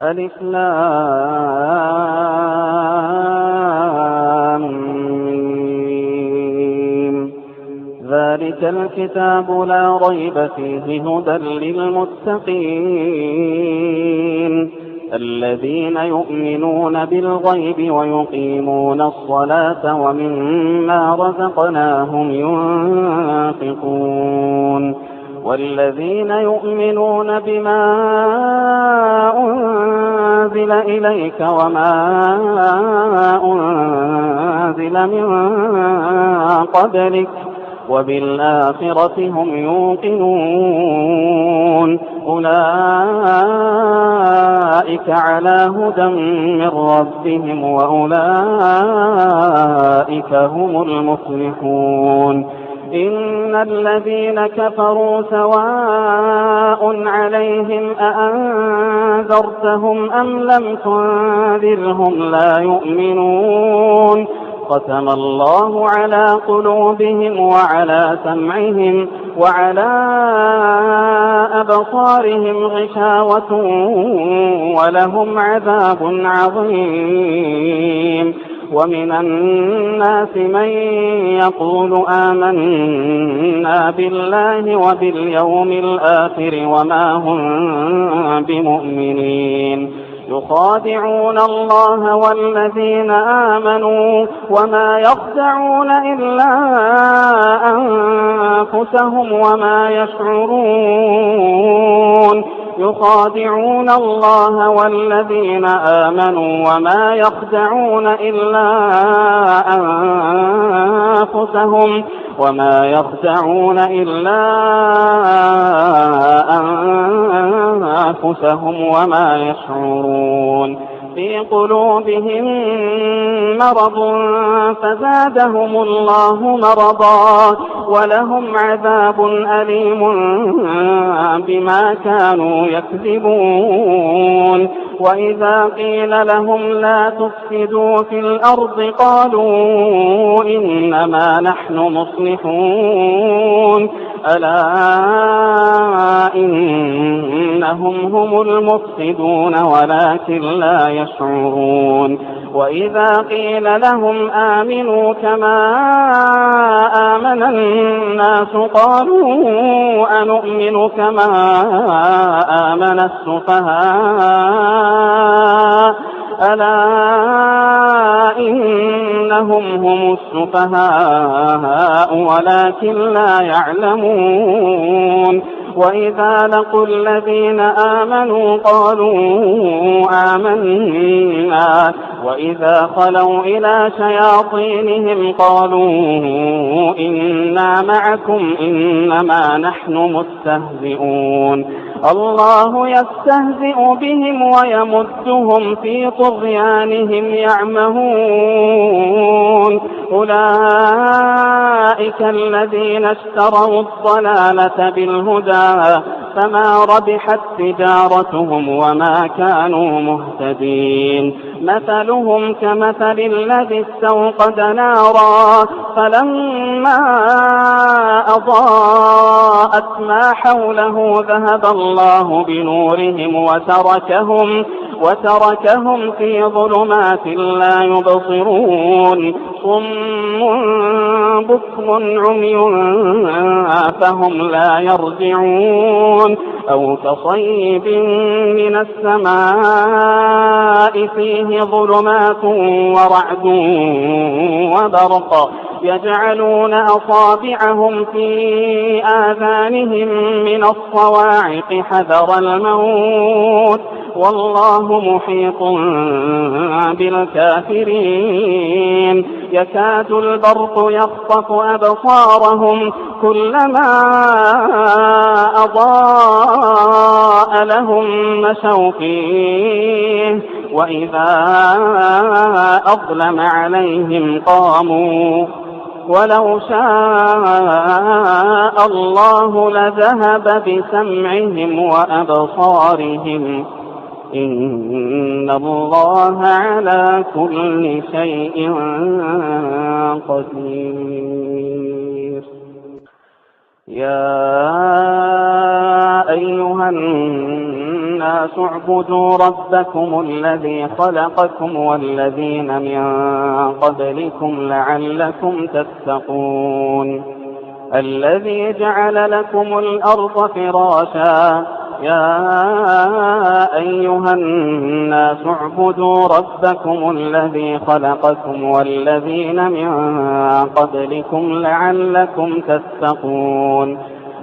ألف لام ميم. ذلك الكتاب لا ريب فيه هدى للمتقين الذين يؤمنون بالغيب ويقيمون الصلاة ومما رزقناهم ينفقون والذين يؤمنون بما أنزل إليك وما أنزل من قبلك وبالآخرة هم يوقنون أولئك على هدى من ربهم وأولئك هم المفلحون إن الذين كفروا سواء عليهم أأنذرتهم أم لم تنذرهم لا يؤمنون ختم الله على قلوبهم وعلى سمعهم وعلى أبصارهم غشاوة ولهم عذاب عظيم ومن الناس من يقول آمنا بالله وباليوم الآخر وما هم بمؤمنين يخادعون الله والذين آمنوا وما يخدعون إلا أنفسهم وما يشعرون يخادعون الله والذين آمنوا وما يخدعون إلا أنفسهم وما يخدعون إلا أنفسهم وما يشعرون في قلوبهم مرض فزادهم الله مرضا ولهم عذاب أليم بما كانوا يكذبون وإذا قيل لهم لا تفسدوا في الأرض قالوا إنما نحن مصلحون ألا إنهم هم المفسدون ولكن لا يشعرون وإذا قيل لهم آمنوا كما آمن الناس قالوا أنؤمن كما آمن السفهاء ألا إنهم هم السفهاء ولكن لا يعلمون وإذا لقوا الذين آمنوا قالوا آمنا وإذا خلوا إلى شياطينهم قالوا إنا معكم إنما نحن مستهزئون الله يستهزئ بهم ويمدهم في طغيانهم يعمهون أولئك الذين اشتروا الضلالة بالهدى فما ربحت تجارتهم وما كانوا مهتدين مثلهم كمثل الذي استوقد نارا فلما أضاءت ما حوله ذهب الله بنورهم وتركهم في ظلمات لا يبصرون صم بكم عمي فهم لا يرجعون أو كصيب من السماء فيه ظلمات ورعد وبرق يجعلون أصابعهم في آذانهم من الصواعق حذر الموت والله محيط بالكافرين يكاد البرق يخطف أبصارهم كلما أضاء لهم مشوا فيه وإذا أظلم عليهم قاموا ولو شاء الله لذهب بسمعهم وأبصارهم إن الله على كل شيء قدير يا أيها الناس الناس اعبدوا ربكم الذي خلقكم والذين من قبلكم لعلكم تتقون الذي جعل لكم الأرض فراشا يا أيها الناس اعبدوا ربكم الذي خلقكم والذين من قبلكم لعلكم تتقون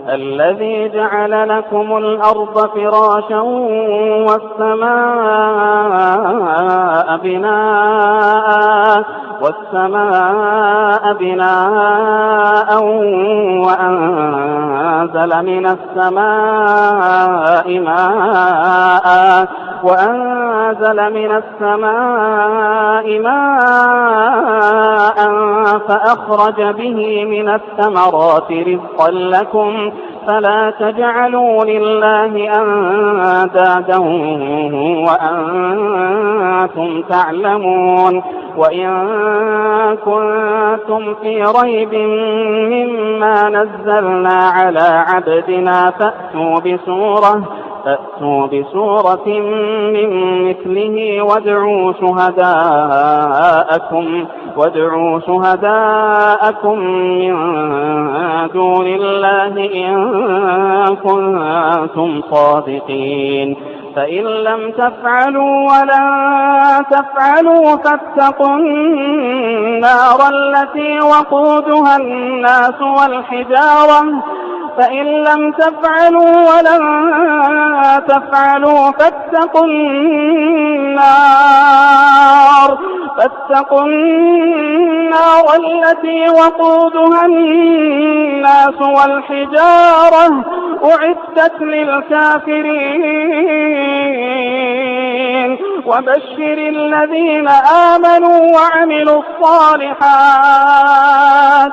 الذي جعل لكم الأرض فراشا والسماء بناء وأنزل من السماء ماء فأخرج به من الثمرات رزقا لكم فلا تجعلوا لله أندادا وأنتم تعلمون وإن كنتم في ريب مما نزلنا على عبدنا فأتوا بسورة من مثله وادعوا شهداءكم من دون الله إن كنتم صادقين فإن لم تفعلوا ولن تفعلوا فاتقوا النار التي وقودها الناس والحجارة فإن لم تفعلوا ولن تفعلوا فاتقوا النار التي وقودها الناس والحجارة أعدت للكافرين وبشر الذين آمنوا وعملوا الصالحات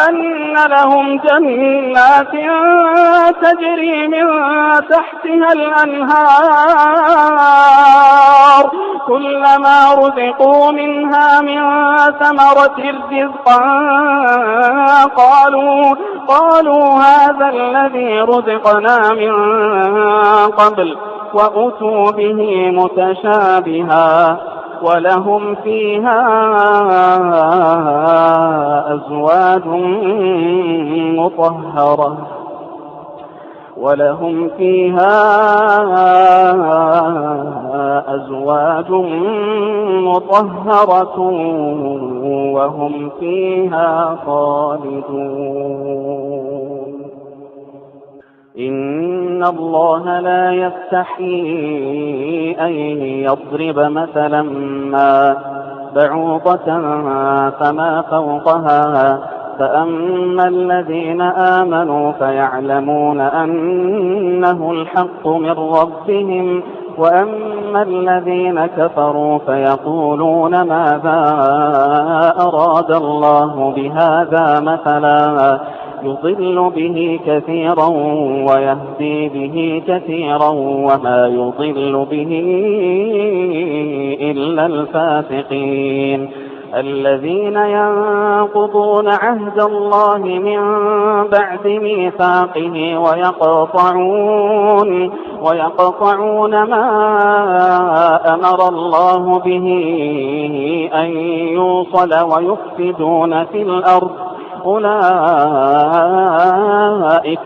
أن لهم جنات تجري من تحتها الأنهار كلما رزقوا منها من ثمرة رزقا قالوا هذا الذي رزقنا من قبل وأتوا به متشابها ولهم فيها أزواج مطهرة وهم فيها خالدون إن الله لا يستحيي أن يضرب مثلا ما بعوضة فما فوقها فأما الذين آمنوا فيعلمون أنه الحق من ربهم وأما الذين كفروا فيقولون ماذا أراد الله بهذا مثلا يضل به كثيرا ويهدي به كثيرا وما يضل به إلا الفاسقين الذين ينقضون عهد الله من بعد ميثاقه ويقطعون ما أمر الله به أن يوصل ويفسدون في الأرض أولئك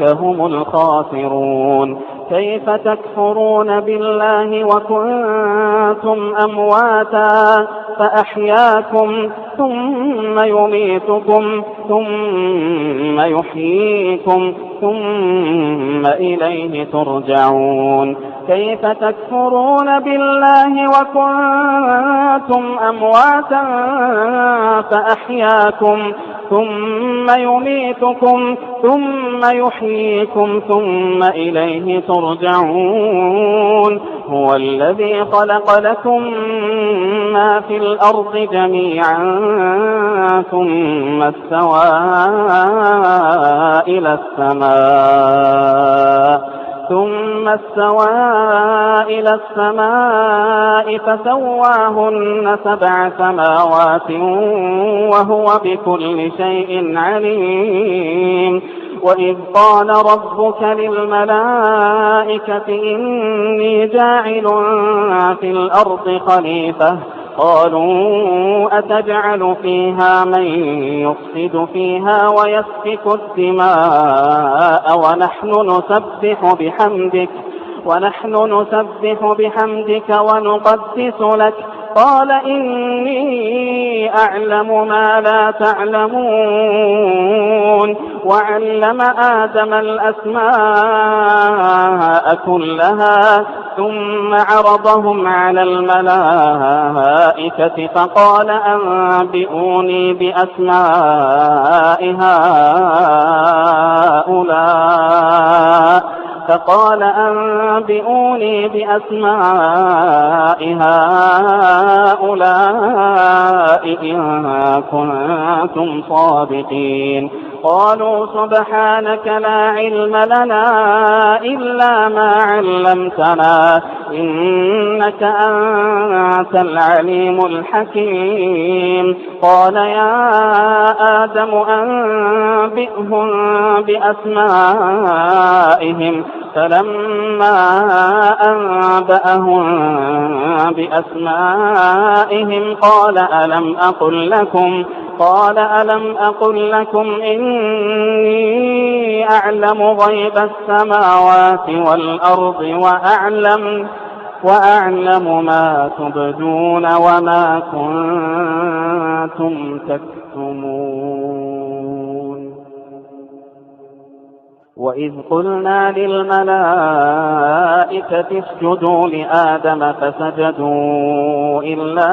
هم الخاسرون كيف تكفرون بالله وكنتم أمواتا فأحياكم ثم يميتكم ثم يحييكم ثم إليه ترجعون كيف تكفرون بالله وكنتم أمواتا فأحياكم ثم يميتكم ثم يحييكم ثم إليه ترجعون هو الذي خلق لكم ما في الأرض جميعا ثم استوى إلى السماء فسواهن 7 سماوات وهو بكل شيء عليم وإذ قال ربك للملائكة إني جاعل في الأرض خليفة قالوا أتجعل فيها من يفسد فيها ويسفك الدماء ونحن نسبح بحمدك ونقدس لك قال إني أعلم ما لا تعلمون وعلم آدم الأسماء كلها ثم عرضهم على الملائكة فقال أنبئوني بأسماء هؤلاء إن كنتم صادقين قالوا سبحانك لا علم لنا إلا ما علمتنا إنك أنت العليم الحكيم قال يا آدم أنبئهم بأسمائهم فلما أنبأهم بأسمائهم قال ألم أقل لكم إني أعلم غيب السماوات والأرض وأعلم ما تبدون وما كنتم تكتمون وإذ قلنا للملائكة اسجدوا لآدم فسجدوا إلا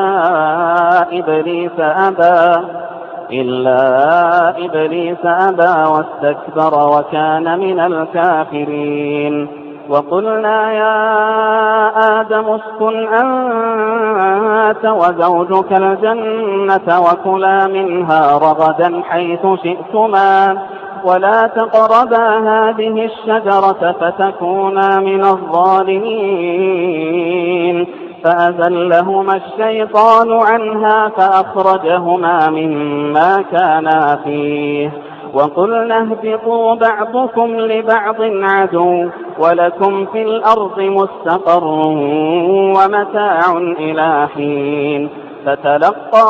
إبليس أبى واستكبر وكان من الكافرين وقلنا يا آدم اسكن أنت وزوجك الجنة وكلا منها رغدا حيث شئتما ولا تقربا هذه الشجرة فتكونا من الظالمين فأزلهما الشيطان عنها فأخرجهما مما كانا فيه وقلنا اهبطوا بعضكم لبعض عدو ولكم في الأرض مستقر ومتاع إلى حين فتلقى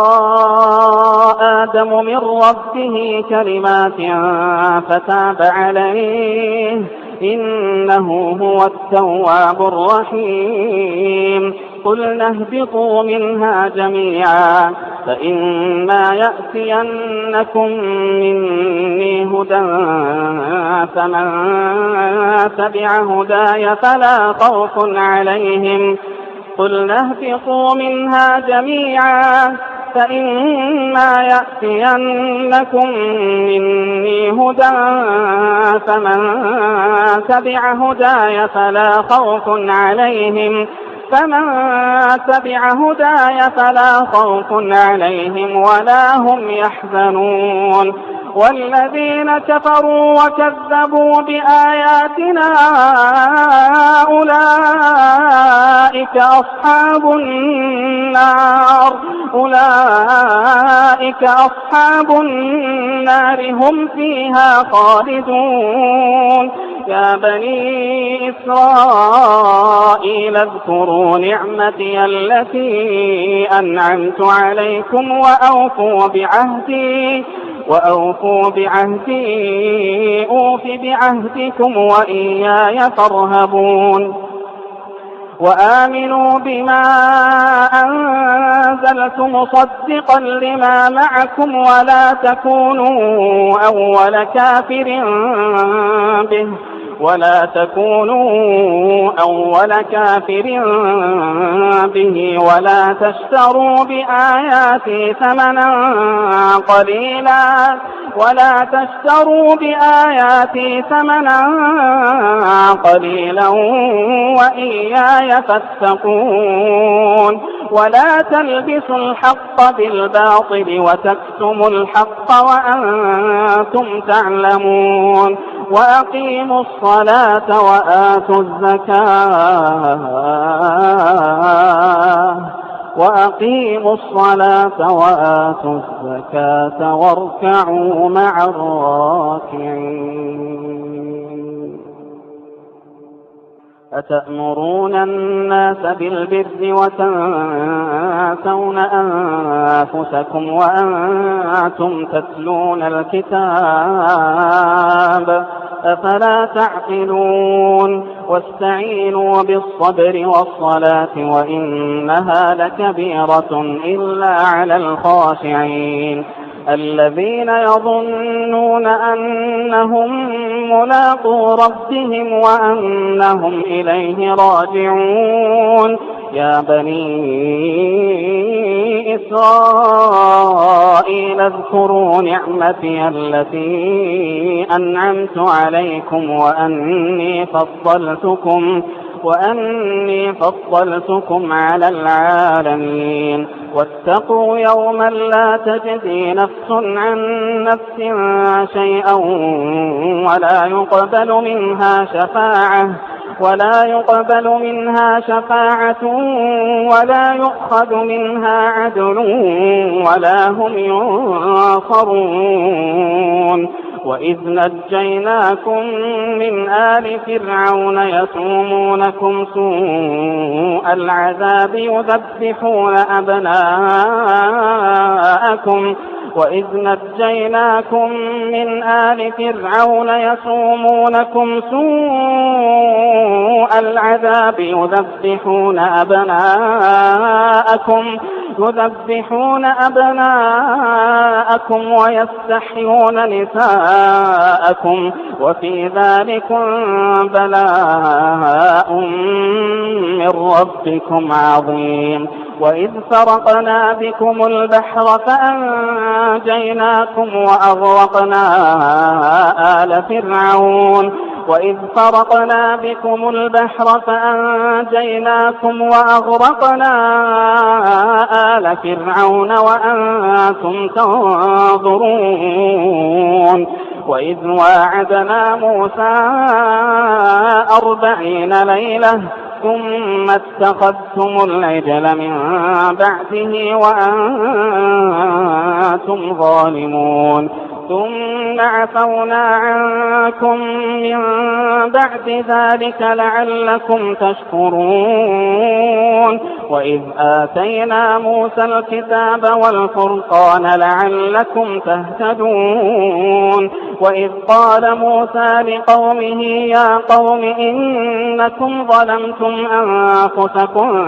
آدم من ربه كلمات فتاب عليه إنه هو التواب الرحيم قلنا اهبطوا منها جميعا فإما يأتينكم مني هدى فمن تبع هداي فلا خوف عليهم قلنا اهبطوا منها جميعا فإما يأتينكم مني هدى فمن تبع هداي فلا خوف عليهم ولا هم يحزنون والذين كفروا وكذبوا بآياتنا أولئك أصحاب النار هم فيها خالدون يا بني إسرائيل اذكروا نعمتي التي أنعمت عليكم وأوفوا بعهدي أوف بعهدكم وإياي فارهبون وآمنوا بما أنزلت مصدقا لما معكم ولا تكونوا أول كافر به ولا تكونوا أول كافر به ولا تشتروا بآياتي ثمنا قليلا وإياي فاتقون ولا تلبسوا الحق بالباطل وتكتموا الحق وأنتم تعلمون وأقيموا الصلاة وآتوا الزكاة واركعوا مع الراكعين. أتأمرون الناس بالبر وتنسون أنفسكم وأنتم تتلون الكتاب أفلا تعقلون واستعينوا بالصبر والصلاة وإنها لكبيرة إلا على الخاشعين الذين يظنون أنهم ملاقو ربهم وأنهم إليه راجعون. يا بني إسرائيل اذكروا نعمتي التي أنعمت عليكم وأني فضلتكم على العالمين واتقوا يوما لا تجزي نفس عن نفس شيئا ولا يقبل منها شفاعة ولا يؤخذ منها عدل ولا هم ينصرون. وإذ نجيناكم من آل فرعون يسومونكم سوء العذاب يذبحون أبناءكم ويستحيون نساءكم وفي ذلكم بلاء من ربكم عظيم. وإذ فرقنا بكم البحر فأنجيناكم وأغرقنا آل فرعون وأنتم تنظرون. وإذ واعدنا موسى 40 ليلة ثم اتخذتم العجل من بعده وأنتم ظالمون ثم عفونا عنكم من بعد ذلك لعلكم تشكرون. وإذ آتينا موسى الكتاب والفرقان لعلكم تهتدون. وإذ قال موسى لقومه يا قوم إنكم ظلمتم أنفسكم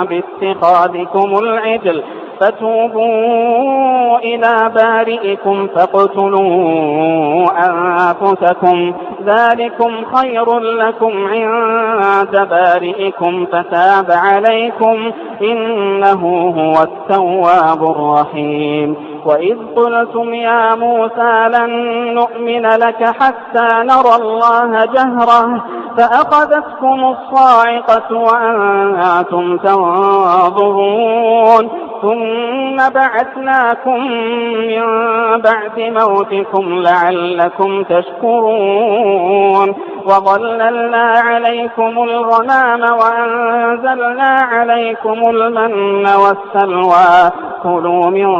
باتخاذكم العجل فتوبوا إلى بارئكم فاقتلوا أنفسكم ذلكم خير لكم عند بارئكم فتاب عليكم إنه هو التواب الرحيم. وإذ قلتم يا موسى لن نؤمن لك حتى نرى الله جهرة فأخذتكم الصاعقة وأنتم تنظرون ثم بعثناكم من بعد موتكم لعلكم تشكرون. وظللنا عليكم الغمام وأنزلنا عليكم المن والسلوى كلوا من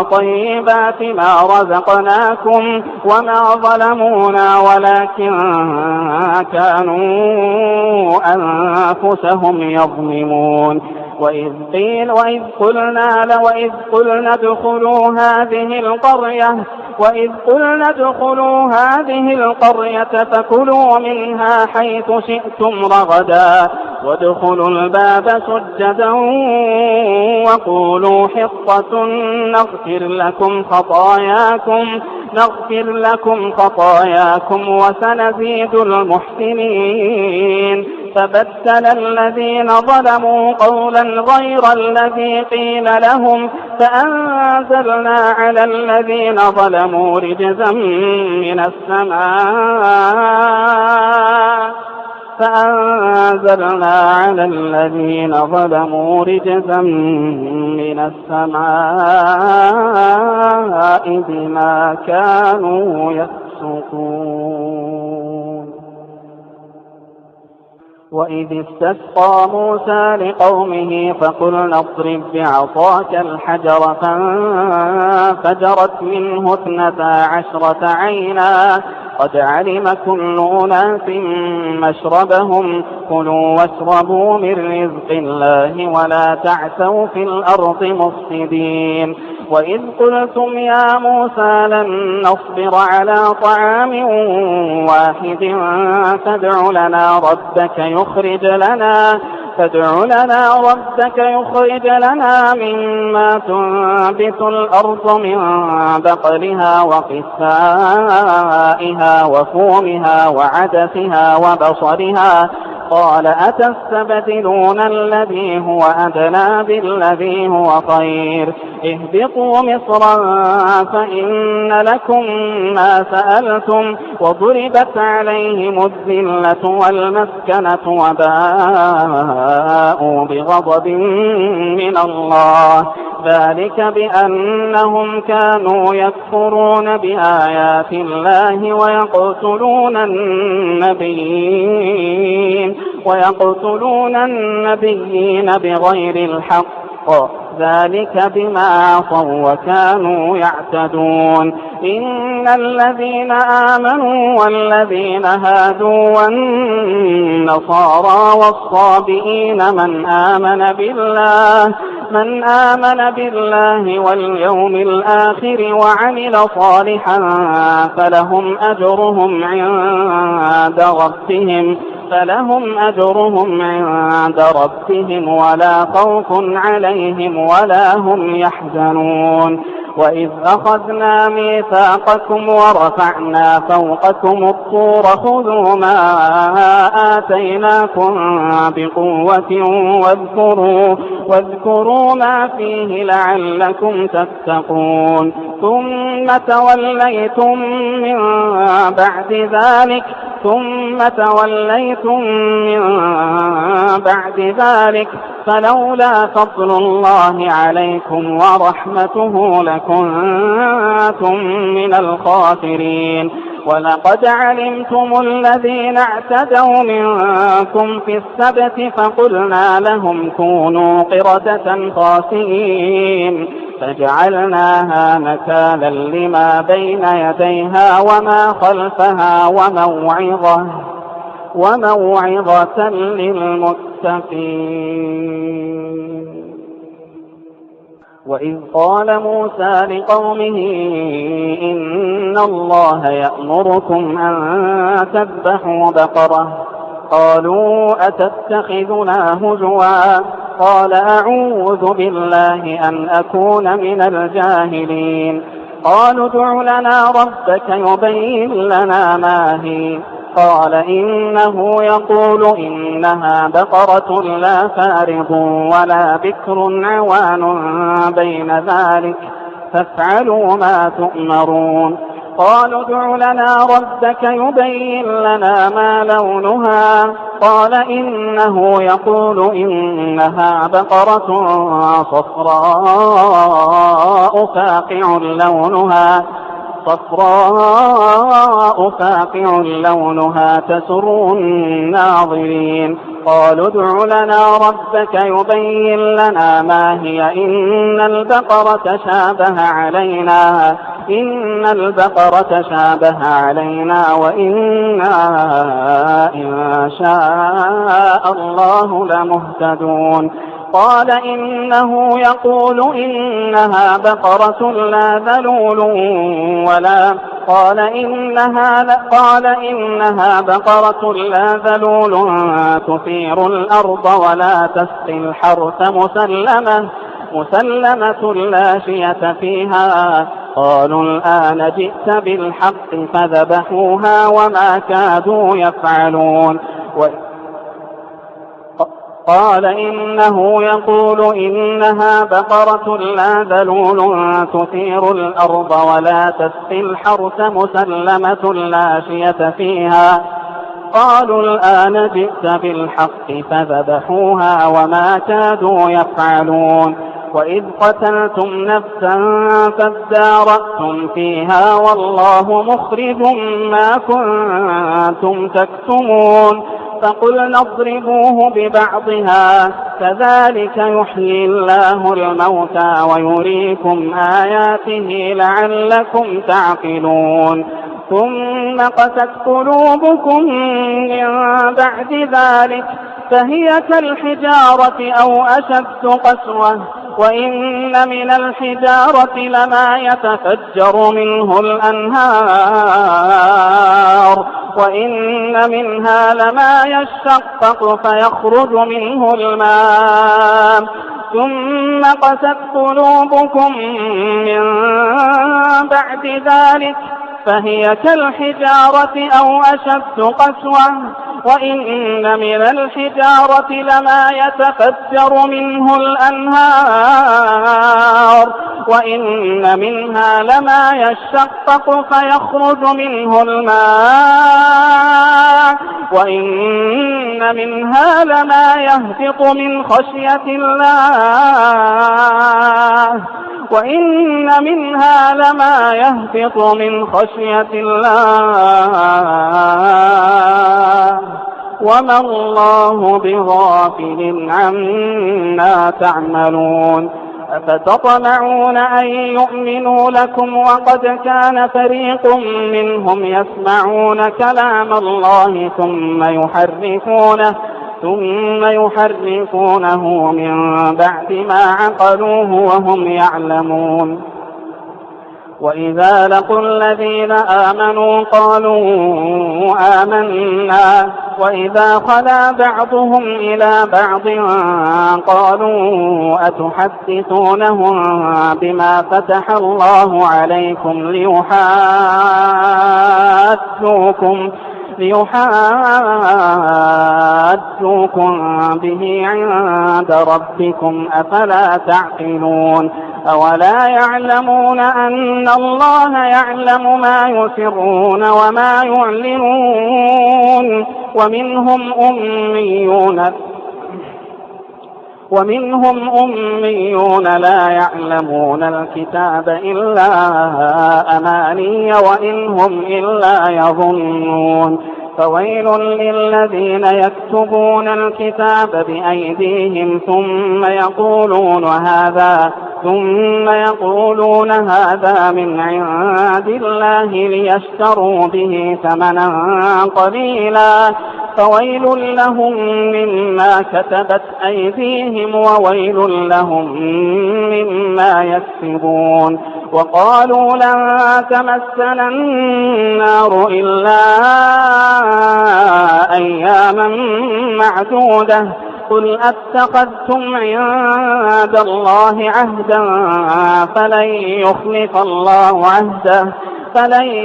طيبات ما رزقناكم وما ظلمونا ولكن كانوا أنفسهم يظلمون. وإذ قلنا ادخلوا هذه القرية فكلوا منها حيث شئتم رغدا وادخلوا الباب سجدا وقولوا حطة نغفر لكم خطاياكم وسنزيد المحسنين. فبدل الذين ظلموا قولا غير الذي قيل لهم فأنزلنا على الذين ظلموا رجزا من السماء بما كانوا يفسقون. وإذ استسقى موسى لقومه فقلنا اضرب بعصاك الحجر فانفجرت منه 12 عينا قد علم كل أناس مشربهم كلوا واشربوا من رزق الله ولا تعثوا في الأرض مفسدين. وإذ قلتم يا موسى لن نصبر على طعام واحد فادع لنا ربك يخرج لنا مما تنبت الأرض من بقلها وقثائها وفومها وعدسها وبصرها قال أتستبدلون الذي هو أدنى بالذي هو خير اهبطوا مصرا فإن لكم ما سألتم وضربت عليهم الذلة والمسكنة وباءوا بغضب من الله ذلك بأنهم كانوا يكفرون بآيات الله ويقتلون النبيين بغير الحق ذلك بما عصوا وكانوا يعتدون. إن الذين آمنوا والذين هادوا والنصارى والصابئين من آمن بالله واليوم الآخر وعمل صالحا فلهم أجرهم عند ربهم ولا خوف عليهم ولا هم يحزنون. وإذ أخذنا ميثاقكم ورفعنا فوقكم الطور خذوا ما آتيناكم بقوة واذكروا ما فيه لعلكم تتقون. ثم توليتم من بعد ذلك فلولا فضل الله عليكم ورحمته لكنتم من الخاسرين. ولقد علمتم الذين اعتدوا منكم في السبت فقلنا لهم كونوا قردة خاسئين فجعلناها نكالا لما بين يديها وما خلفها وموعظة للمتقين. وإذ قال موسى لقومه إن الله يأمركم أن تذبحوا بقرة قالوا أتتخذنا هزوا قال أعوذ بالله أن أكون من الجاهلين. قالوا ادع لنا ربك يبين لنا ما هي قال إنه يقول إنها بقرة لا فارض ولا بكر عوان بين ذلك فافعلوا ما تؤمرون. قالوا ادع لنا ربك يبين لنا ما لونها قال إنه يقول إنها بقرة صفراء فاقع لونها تسر الناظرين. قالوا ادع لنا ربك يبين لنا ما هي إن البقرة شابه علينا وإنا إن شاء الله لمهتدون. قال إنه يقول إنها بقرة لا ذلول قال إنها بقرة لا ذلول تثير الأرض ولا تسقي الحرث مسلمة لا شية فيها. قالوا الآن جئت بالحق فذبحوها وما كادوا يفعلون. قال إنه يقول إنها بقرة لا ذلول تثير الأرض ولا تسقي الحرث مسلمة لا شية فيها. قالوا الآن جئت بالحق فذبحوها وما كادوا يفعلون. وإذ قتلتم نفسا فادارأتم فيها والله مخرج ما كنتم تكتمون. فقلنا اضربوه ببعضها كذلك يحيي الله الموتى ويريكم آياته لعلكم تعقلون. ثم قست قلوبكم من بعد ذلك فهي كالحجارة أو أشد قسوة. وإن من الحجارة لما يتفجر منه الأنهار وإن منها لما يشقق فيخرج منه الماء. ثم قست قلوبكم من بعد ذلك فهي كالحجارة أو أشد قسوة. وإن من الحجارة لما يتفجر منه الأنهار وإن منها لما يشقق فيخرج منه الماء. وإن منها لما يهبط من خشية الله وما الله بغافل عما تعملون. أفتطمعون أن يؤمنوا لكم وقد كان فريق منهم يسمعون كلام الله ثم يحرفونه من بعد ما عقلوه وهم يعلمون. وإذا لقوا الذين آمنوا قالوا آمنا وإذا خلا بعضهم إلى بعض قالوا أتحدثونهم بما فتح الله عليكم ليحاجوكم به عند ربكم أفلا تعقلون. أولا يعلمون أن الله يعلم ما يسرون وما يعلنون. ومنهم أميون لا يعلمون الكتاب إلا أماني وإن هم إلا يظنون. فويل للذين يكتبون الكتاب بأيديهم ثم يقولون هذا من عند الله ليشتروا به ثمنا قليلا. فويل لهم مما كتبت أيديهم وويل لهم مما يكسبون. وقالوا لن تمسنا النار إلا أياما معدودة قل أتخذتم عند الله عهدا فلن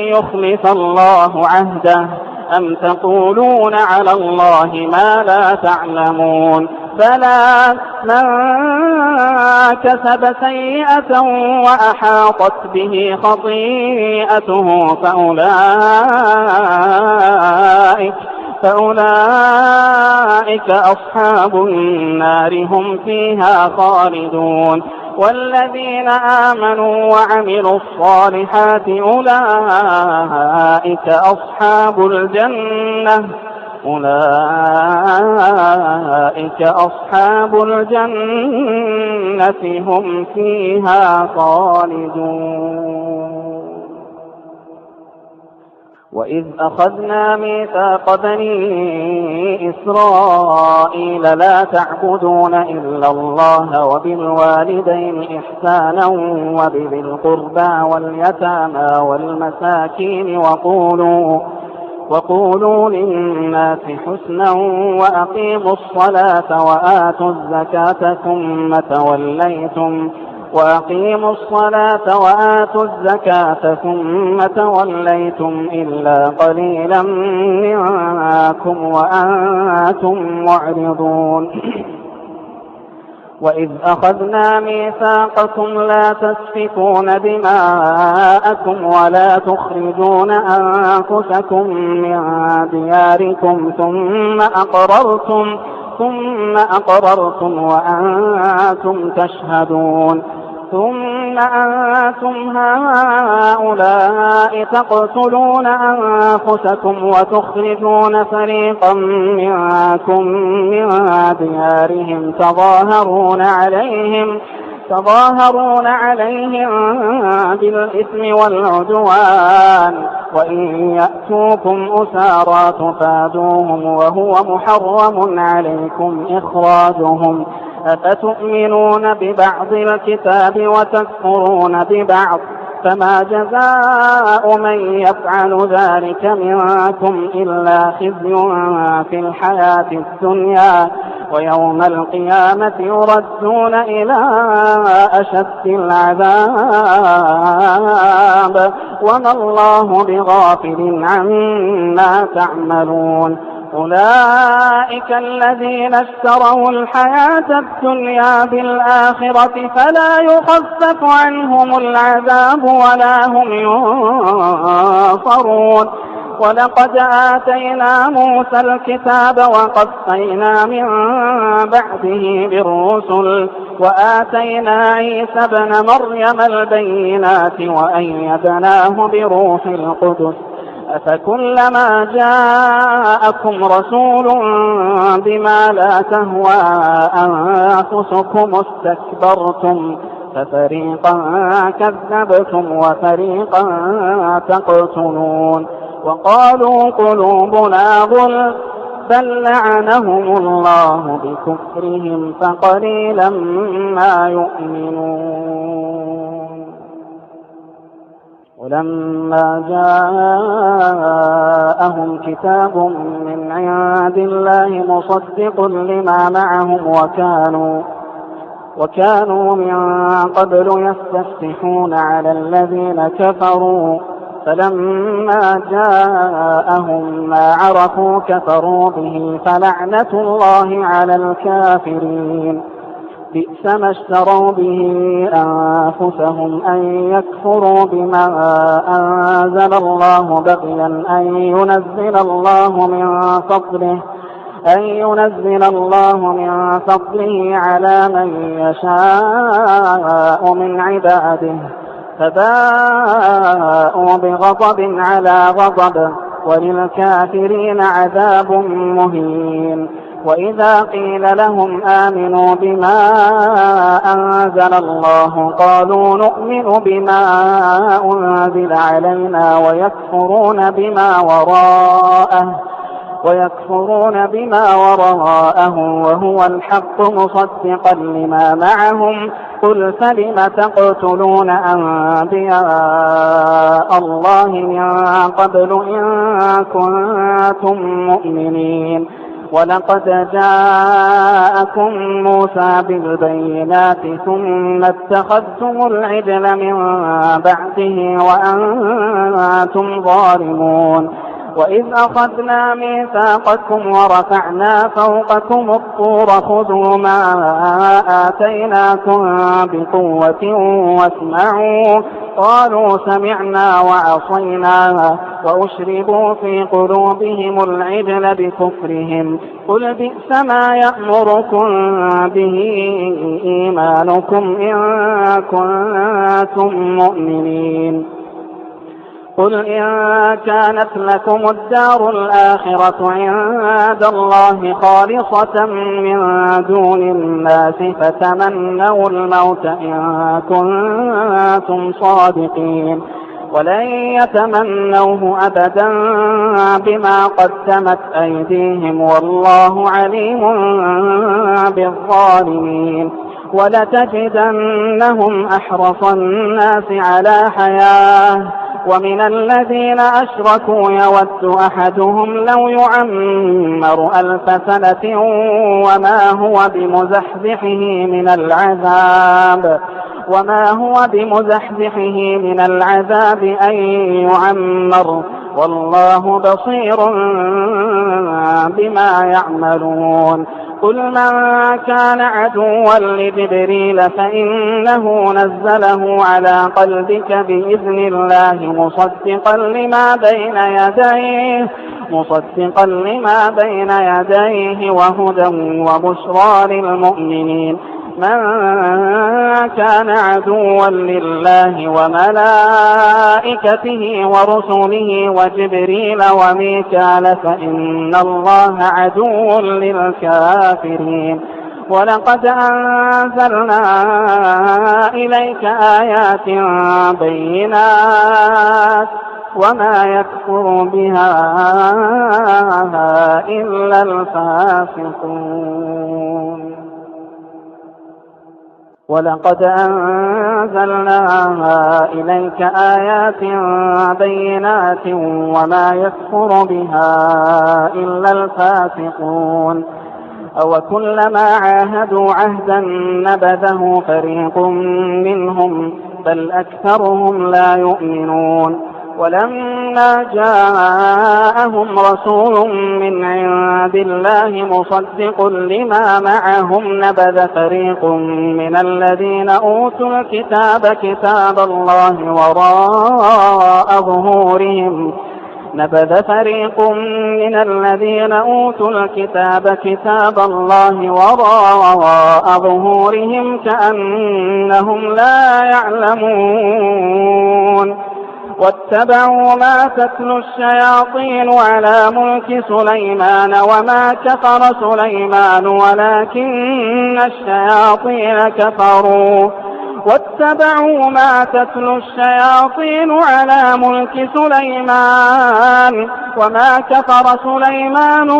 يخلف الله عهده أم تقولون على الله ما لا تعلمون. فلا من كسب سيئة وأحاطت به خطيئته فأولئك أصحاب النار هم فيها خالدون. والذين آمنوا وعملوا الصالحات أولئك أصحاب الجنة هم فيها خالدون. وإذ أخذنا ميثاق بني إسرائيل لا تعبدون إلا الله وبالوالدين إحسانا وبذي القربى واليتامى والمساكين وقولوا للناس حسنا وأقيموا الصلاة وآتوا الزكاة ثم توليتم إلا قليلا منكم وأنتم معرضون وإذ أخذنا ميثاقكم لا تسفكون دماءكم ولا تخرجون أنفسكم من دياركم ثم أقررتم وأنتم تشهدون ثم أنتم هؤلاء تقتلون أنفسكم وتخرجون فريقا منكم من ديارهم تظاهرون عليهم بالإثم والعدوان وإن يأتوكم أسارى تفادوهم وهو محرم عليكم إخراجهم أفتؤمنون ببعض الكتاب وتكفرون ببعض فما جزاء من يفعل ذلك منكم إلا خزي في الحياة الدنيا ويوم القيامة يردون إلى أشد العذاب وما الله بغافل عما تعملون أولئك الذين اشتروا الحياة الدنيا بالآخرة فلا يخفف عنهم العذاب ولا هم ينصرون ولقد آتينا موسى الكتاب وقفينا من بعده بالرسل وآتينا عيسى ابن مريم البينات وأيدناه بروح القدس أفكلما جاءكم رسول بما لا تهوى أنفسكم استكبرتم ففريقا كذبتم وفريقا تقتلون وقالوا قلوبنا غلف بل لعنهم الله بكفرهم فقليلا ما يؤمنون ولما جاءهم كتاب من عند الله مصدق لما معهم وكانوا من قبل يستفتحون على الذين كفروا فلما جاءهم ما عرفوا كفروا به فلعنة الله على الكافرين بئس ما اشتروا به أنفسهم أن يكفروا بما أنزل الله بغيا أن ينزل الله من فضله على من يشاء من عباده فباءوا بغضب على غضب وللكافرين عذاب مهين وإذا قيل لهم آمنوا بما أنزل الله قالوا نؤمن بما أنزل علينا ويكفرون بما وراءه وهو الحق مصدقا لما معهم قل فلم تقتلون أنبياء الله من قبل إن كنتم مؤمنين ولقد جاءكم موسى بالبينات ثم اتخذتم العجل من بعده وأنتم ظالمون وإذ أخذنا ميثاقكم ورفعنا فوقكم الطور خذوا ما آتيناكم بقوة واسمعوا قالوا سمعنا وعصينا وأشربوا في قلوبهم العجل بكفرهم قل بئس ما يأمركم به إيمانكم إن كنتم مؤمنين قل إن كانت لكم الدار الآخرة عند الله خالصة من دون الناس فتمنوا الموت إن كنتم صادقين ولن يتمنوه أبدا بما قدمت أيديهم والله عليم بالظالمين. ولتجدنهم أحرص الناس على حياة ومن الذين أشركوا يود أحدهم لو يعمر 1000 سنة وما هو بمزحزحه من العذاب أن يعمر والله بصير بما يعملون. قل من كان عدوا لجبريل فإنه نزله على قلبك بإذن الله مصدقا لما بين يديه وهدى وبشرى للمؤمنين. من كان عدوا لله وملائكته ورسله وجبريل وميكال فإن الله عدو للكافرين. ولقد أنزلنا إليك آيات بينات وما يكفر بها إلا الفاسقون. ولقد أنزلنا إليك آيات بينات وما يكفر بها إلا الفاسقون. أوكلما عاهدوا عهدا نبذه فريق منهم بل أكثرهم لا يؤمنون. ولما جاءهم رسول من عند الله مصدق لما معهم نبذ فريق من الذين أوتوا الكتاب كتاب الله وراء ظهورهم كأنهم لا يعلمون. واتبعوا ما تتلو الشياطين على ملك سليمان وما كفر سليمان ولكن الشياطين كفروا واتبعوا ما تتلو الشياطين على ملك سليمان وما كفر سليمان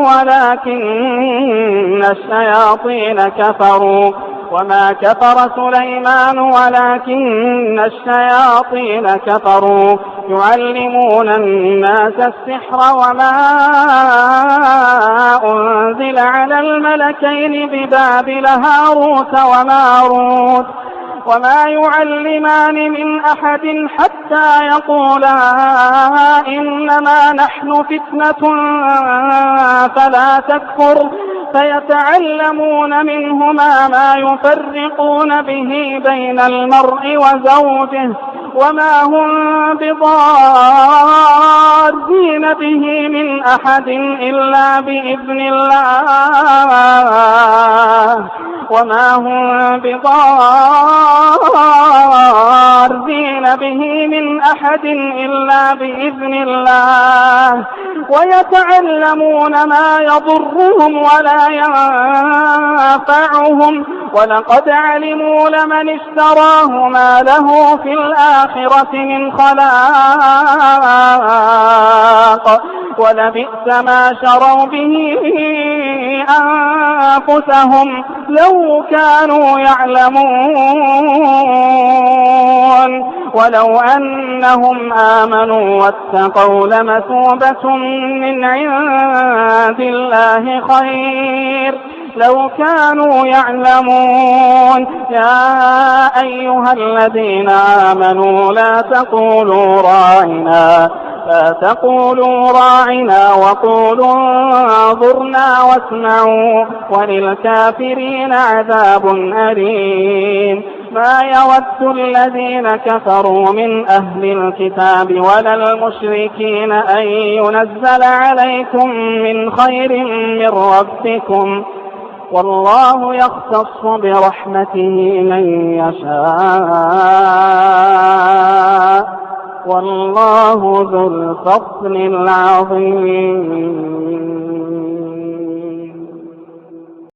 ولكن الشياطين كفروا يعلمون الناس السحر وما أنزل على الملكين ببابل هاروت وماروت وما يعلمان من أحد حتى يقولا إنما نحن فتنة فلا تكفر فيتعلمون منهما ما يفرقون به بين المرء وزوجه وما هم بضارين به من أحد إلا بإذن الله ويتعلمون ما يضرهم ولا ينفعهم ولقد علموا لمن اشتراه ما له في الآخرة من خلاق ولبئس ما شروا به أنفسهم لو كانوا يعلمون. ولو أنهم آمنوا واتقوا لمثوبة من عند الله خير لو كانوا يعلمون. يا أيها الذين آمنوا لا تقولوا راعنا وقولوا انظرنا واسمعوا وللكافرين عذاب أليم. ما يود الذين كفروا من أهل الكتاب ولا المشركين أن ينزل عليكم من خير من ربكم والله يختص برحمته من يشاء والله ذو الفضل العظيم.